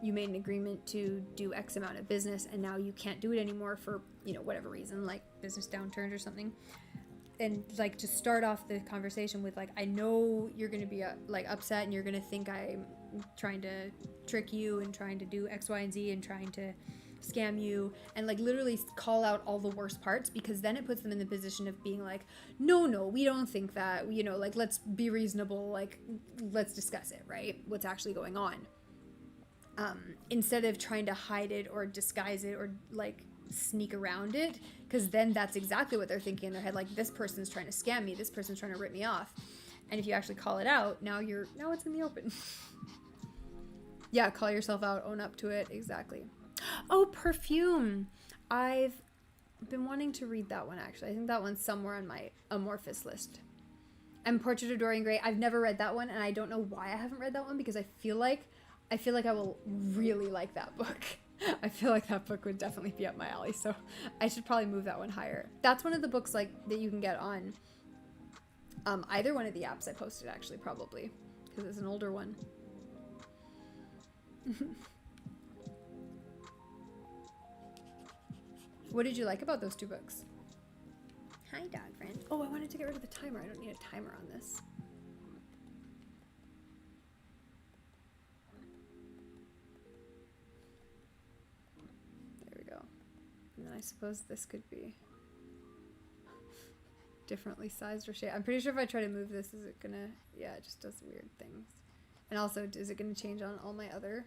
[SPEAKER 1] you made an agreement to do X amount of business and now you can't do it anymore for, you know, whatever reason, like business downturn or something. And like to start off the conversation with like, I know you're going to be like upset and you're going to think I'm trying to trick you and trying to do X, Y, and Z and trying to scam you, and like literally call out all the worst parts, because then it puts them in the position of being like, no, we don't think that, you know, like, let's be reasonable, like, let's discuss it, right? What's actually going on. Instead of trying to hide it or disguise it or like sneak around it, because then that's exactly what they're thinking in their head, like, this person's trying to scam me, this person's trying to rip me off. And if you actually call it out, now it's in the open. Yeah, call yourself out, own up to it, exactly. Oh, Perfume. I've been wanting to read that one, actually. I think that one's somewhere on my Amorphous list. And Portrait of Dorian Gray. I've never read that one, and I don't know why I haven't read that one, because I feel like I will really like that book. I feel like that book would definitely be up my alley, so I should probably move that one higher. That's one of the books like that you can get on either one of the apps I posted, actually, probably, because it's an older one. What did you like about those two books? Hi, dog friend. Oh, I wanted to get rid of the timer. I don't need a timer on this. There we go. And then I suppose this could be differently sized or shaped. I'm pretty sure if I try to move this, is it gonna... Yeah, it just does weird things. And also, is it gonna change on all my other...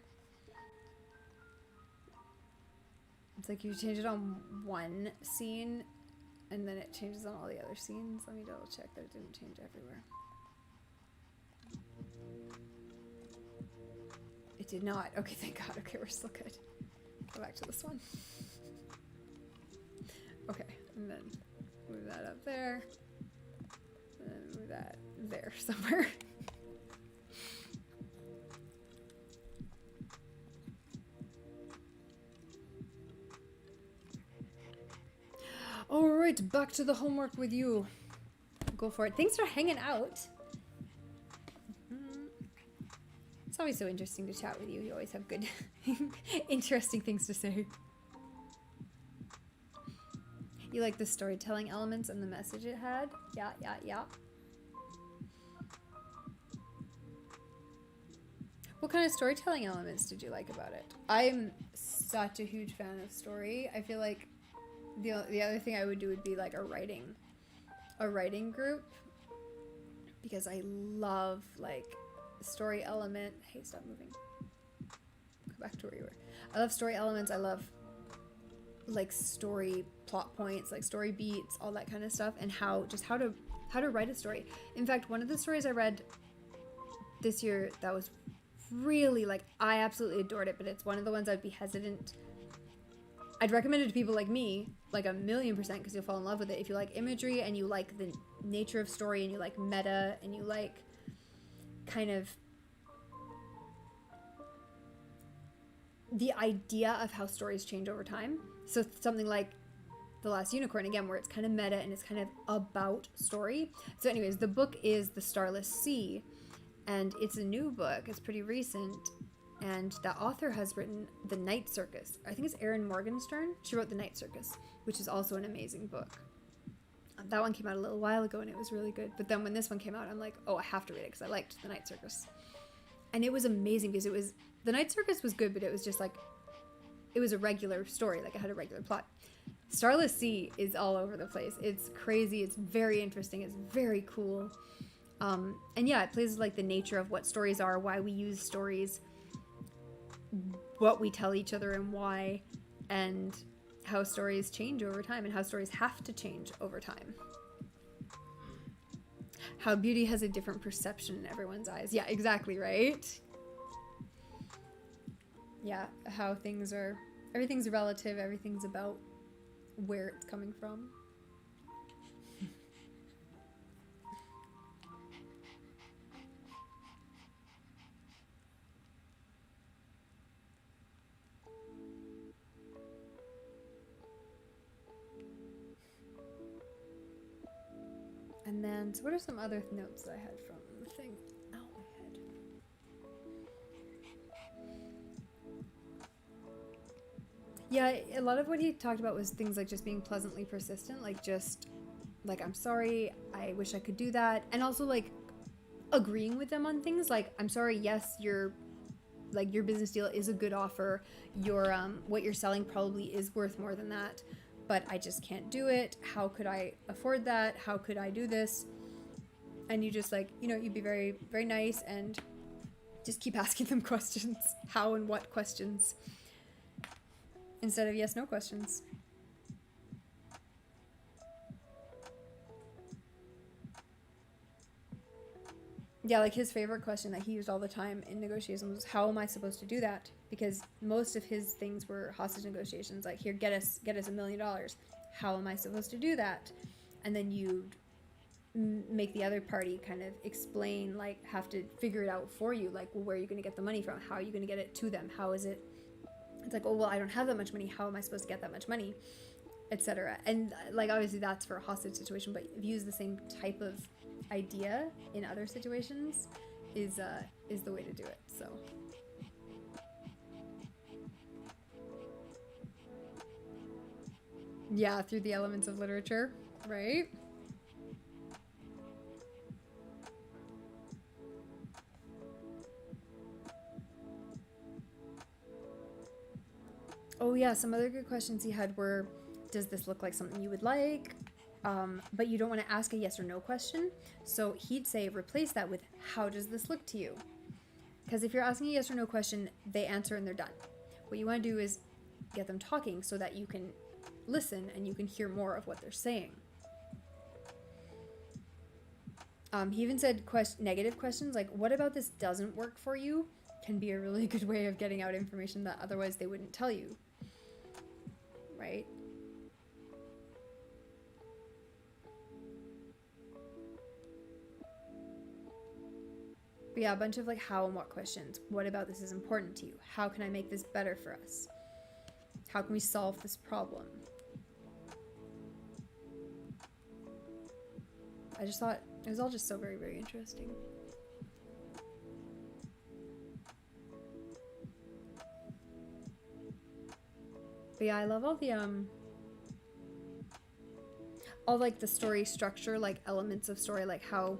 [SPEAKER 1] It's like you change it on one scene, and then it changes on all the other scenes. Let me double check that it didn't change everywhere. It did not. Okay, thank God. Okay, we're still good. Go back to this one. Okay, and then move that up there. And then move that there somewhere. Alright, back to the homework with you. Go for it. Thanks for hanging out. It's always so interesting to chat with you. You always have good, interesting things to say. You like the storytelling elements and the message it had? Yeah. What kind of storytelling elements did you like about it? I'm such a huge fan of story. I feel like the other thing I would do would be like a writing group, because I love like story element. Hey, stop moving. Go back to where you were. I love story elements. I love like story plot points, like story beats, all that kind of stuff, and how to write a story. In fact, one of the stories I read this year that was really like, I absolutely adored it, but it's one of the ones I'd be hesitant. I'd recommend it to people like me, like 1,000,000%, because you'll fall in love with it. If you like imagery and you like the nature of story and you like meta and you like kind of the idea of how stories change over time. So something like The Last Unicorn, again, where it's kind of meta and it's kind of about story. So anyways, the book is The Starless Sea, and it's a new book. It's pretty recent. And the author has written The Night Circus. I think it's Erin Morgenstern. She wrote The Night Circus, which is also an amazing book. That one came out a little while ago and it was really good. But then when this one came out, I'm like, oh, I have to read it because I liked The Night Circus. And it was amazing because The Night Circus was good, but it was just like, it was a regular story. Like it had a regular plot. Starless Sea is all over the place. It's crazy. It's very interesting. It's very cool. And yeah, it plays with like the nature of what stories are, why we use stories, what we tell each other and why, and how stories change over time and how stories have to change over time. How beauty has a different perception in everyone's eyes. Yeah, exactly, right? Yeah, how everything's relative, everything's about where it's coming from. And then, so what are some other notes that I had from the thing? Ow, my head. Yeah, a lot of what he talked about was things like just being pleasantly persistent, like just like I'm sorry, I wish I could do that, and also like agreeing with them on things like I'm sorry, yes, your business deal is a good offer. Your what you're selling probably is worth more than that, but I just can't do it. How could I afford that? How could I do this? And you just like, you'd be very very nice and just keep asking them questions. How and what questions instead of yes no questions. Yeah, like his favorite question that he used all the time in negotiations was, "How am I supposed to do that?" Because most of his things were hostage negotiations. Like, here, get us $1 million. How am I supposed to do that? And then you make the other party kind of explain, like, have to figure it out for you. Like, well, where are you going to get the money from? How are you going to get it to them? How is it? It's like, oh well, I don't have that much money. How am I supposed to get that much money? Etc. And like, obviously, that's for a hostage situation. But if you use the same type of idea in other situations is the way to do it. So yeah, through the elements of literature, right? Oh yeah, some other good questions he had were, does this look like something you would like? But you don't want to ask a yes or no question. So he'd say replace that with, how does this look to you? Because if you're asking a yes or no question, they answer and they're done. What you want to do is get them talking so that you can listen and you can hear more of what they're saying. He even said negative questions like, what about this doesn't work for you? Can be a really good way of getting out information that otherwise they wouldn't tell you. Right? But yeah, a bunch of like how and what questions. What about this is important to you? How can I make this better for us? How can we solve this problem? I just thought it was all just so very, very interesting. But yeah, I love all like the story structure, like elements of story, like how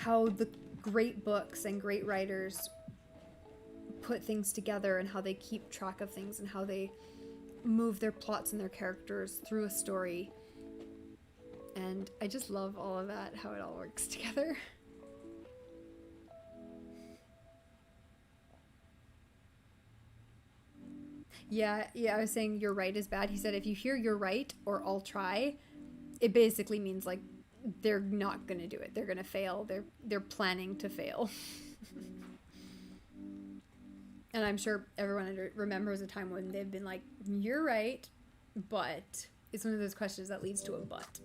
[SPEAKER 1] the great books and great writers put things together and how they keep track of things and how they move their plots and their characters through a story. And I just love all of that, how it all works together. Yeah, I was saying you're right is bad. He said if you hear you're right or I'll try, it basically means like they're not gonna do it. They're gonna fail. They're planning to fail. And I'm sure everyone remembers a time when they've been like, you're right, but it's one of those questions that leads to a but.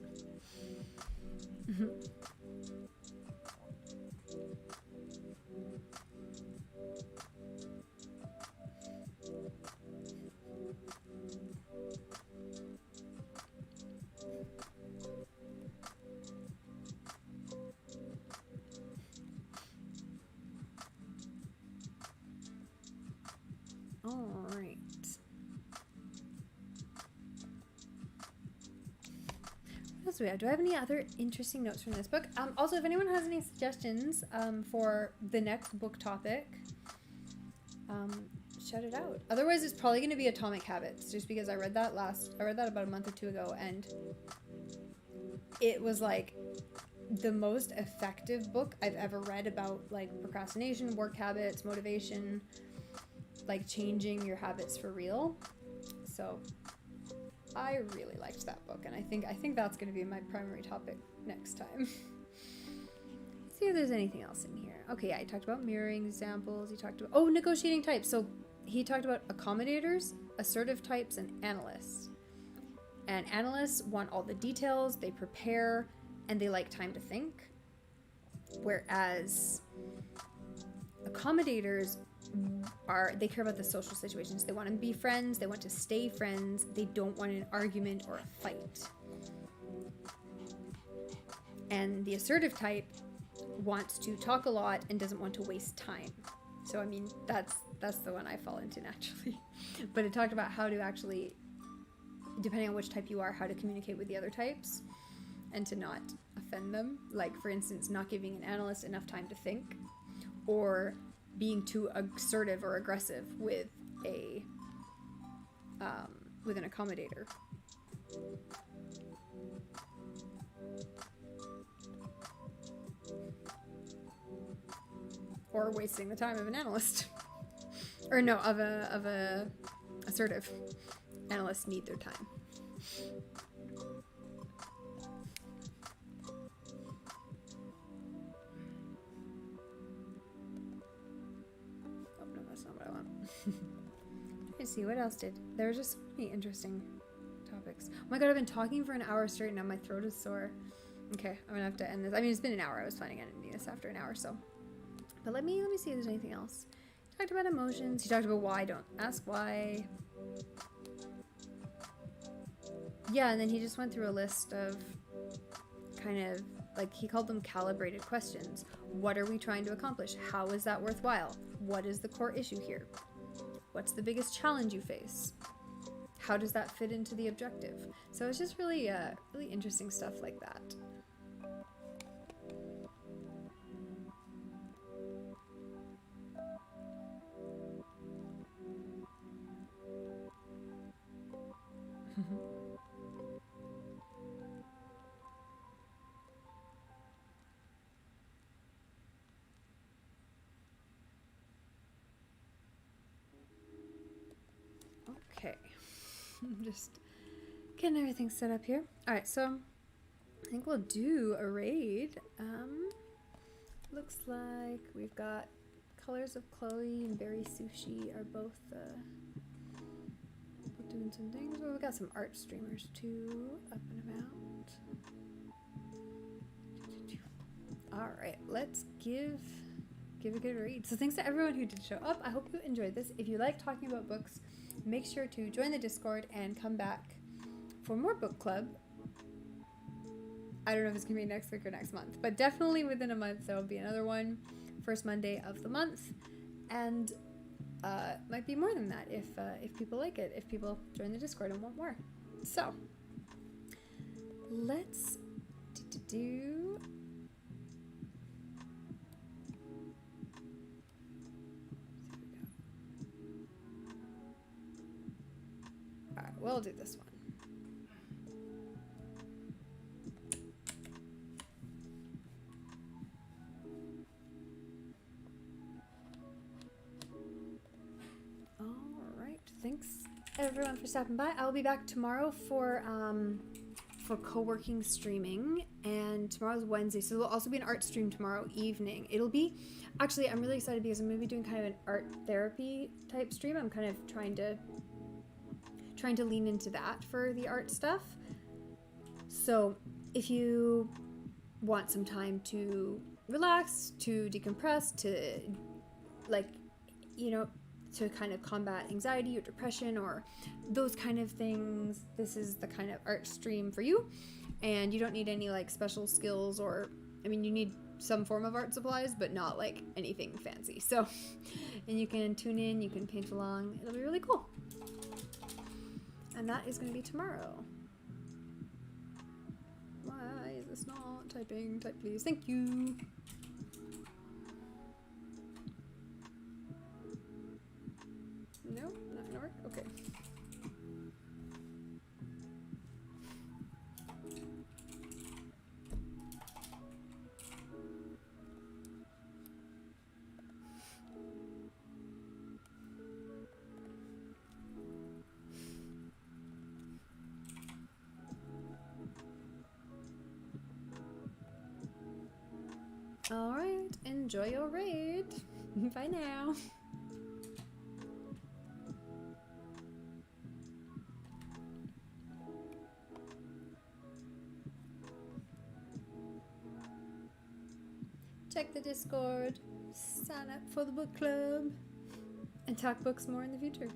[SPEAKER 1] All right. What else do we have? Do I have any other interesting notes from this book? Also, if anyone has any suggestions for the next book topic, shout it out. Otherwise, it's probably going to be Atomic Habits, just because I read that about a month or two ago, and it was like the most effective book I've ever read about like procrastination, work habits, motivation, like changing your habits for real. So I really liked that book, and I think that's going to be my primary topic next time. Let's see if there's anything else in here. Okay, yeah, he talked about mirroring examples. He talked about negotiating types. So he talked about accommodators, assertive types, and analysts. And analysts want all the details, they prepare, and they like time to think. Whereas accommodators they care about the social situations. They want to be friends, they want to stay friends, they don't want an argument or a fight. And the assertive type wants to talk a lot and doesn't want to waste time. So I mean, that's That's the one I fall into naturally. But it talked about how to actually, depending on which type you are, how to communicate with the other types and to not offend them. Like, for instance, not giving an analyst enough time to think, or being too assertive or aggressive with with an accommodator. Or wasting the time of an analyst. Or no, of a assertive. Analysts need their time. Oh no, that's not what I want. Let's see, what else did? There were just so many interesting topics. Oh my god, I've been talking for an hour straight now. My throat is sore. Okay, I'm gonna have to end this. I mean, it's been an hour. I was planning on ending this after an hour, so. But let me see if there's anything else. He talked about emotions. He talked about why. Don't ask why. Yeah, and then he just went through a list of kind of, like, he called them calibrated questions. What are we trying to accomplish? How is that worthwhile? What is the core issue here? What's the biggest challenge you face? How does that fit into the objective? So it's just really, really interesting stuff like that. Okay, I'm just getting everything set up here. All right, so I think we'll do a raid. Looks like we've got Colors of Chloe and Berry Sushi are both doing some things. Well, we've got some art streamers too up and about. All right, let's give a good read. So thanks to everyone who did show up. I hope you enjoyed this. If you like talking about books, make sure to join the Discord and come back for more book club. I don't know if it's gonna be next week or next month, but definitely within a month there will be another one, first Monday of the month, and might be more than that if people like it, if people join the Discord and want more. So let's do. All right, we'll do this one. Thanks everyone for stopping by. I'll be back tomorrow for co-working streaming, and tomorrow's Wednesday, so there'll also be an art stream tomorrow evening. It'll be, actually, I'm really excited because I'm going to be doing kind of an art therapy type stream. I'm kind of trying to lean into that for the art stuff. So if you want some time to relax, to decompress, to, like, you know, to kind of combat anxiety or depression or those kind of things, this is the kind of art stream for you. And you don't need any like special skills, or, I mean, you need some form of art supplies, but not like anything fancy. So, and you can tune in, you can paint along, it'll be really cool. And that is going to be tomorrow. Why is this not typing? Type please, thank you. No, not gonna work? Okay. All right, enjoy your raid. Bye now. Check the Discord, sign up for the book club, and talk books more in the future.